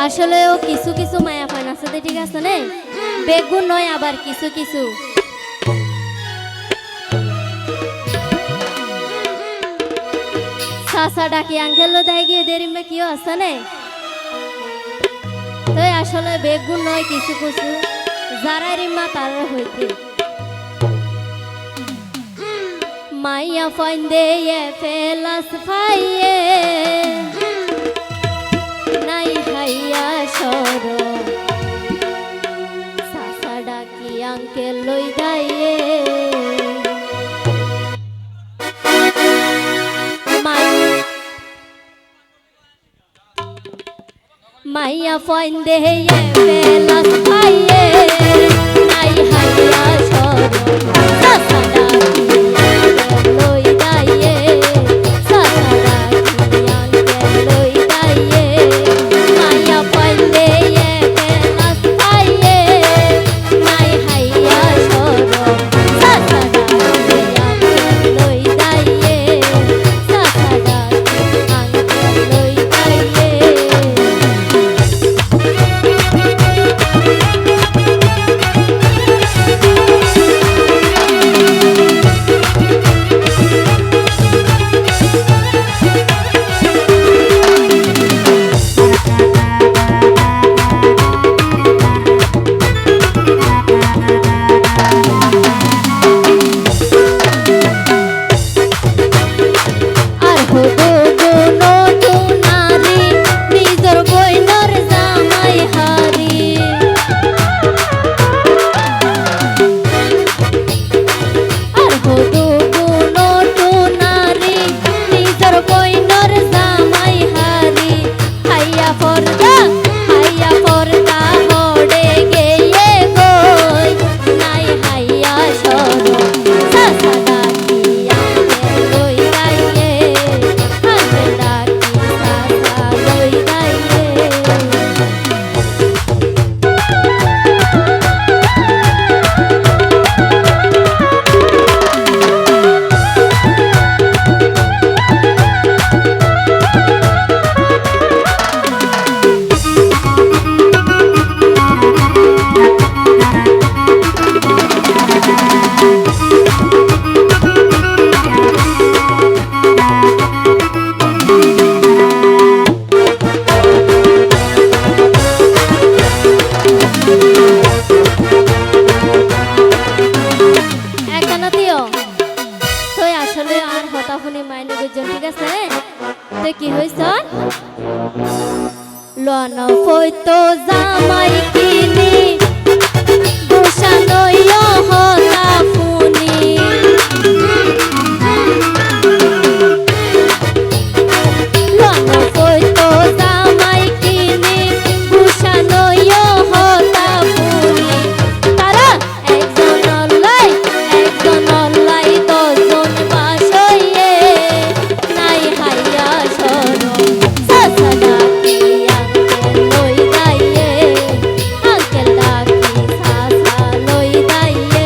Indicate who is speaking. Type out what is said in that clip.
Speaker 1: আসলেও কিছু কিছু মায়া ফান আছে তো, ঠিক আছে না? বেগুন নয় আবার কিছু কিছু। সাসা ডাকি আঙ্কেল দেয় গিয়ে দেরিমে কিও আছে না? তো আসলে বেগুন নয় কিছু কিছু, যারা রিমা তারা হইতে মাইয়া ফাইন দে ফেলাস ফাইয়ে নাই হাইয়া সর সাসা ডাকি আঙ্কেল লই দাইয়ে মাইয়া ফাইন দে ফেলাস ফাইয়ে নাই হাইয়া সর সাসা ডাকি লই দাইয়ে সাসা ডাকি আঙ্কেল লই দাইয়ে মাইয়া ফাইন দে ফেলাস ফাইয়ে নাই হাইয়া সর সাসা ডাকি আঙ্কেল লই দাইয়ে সাসা ডাকি আঙ্কেল লই দাইয়ে। ঠিক আছে তো কি হইছ লন ফইতো জামাই কিনি গোসানইও হতা ফুনি লন ফইতো জামাই কিনি গোসানইও হতা ফুনি তারা একজন লাই দশজন বাসইয়ে নাই হাইয়া সর সাসা ডাকি আঙ্কেল লই দাইয়ে আঙ্কেল ডাকি সাসা লই দাইয়ে।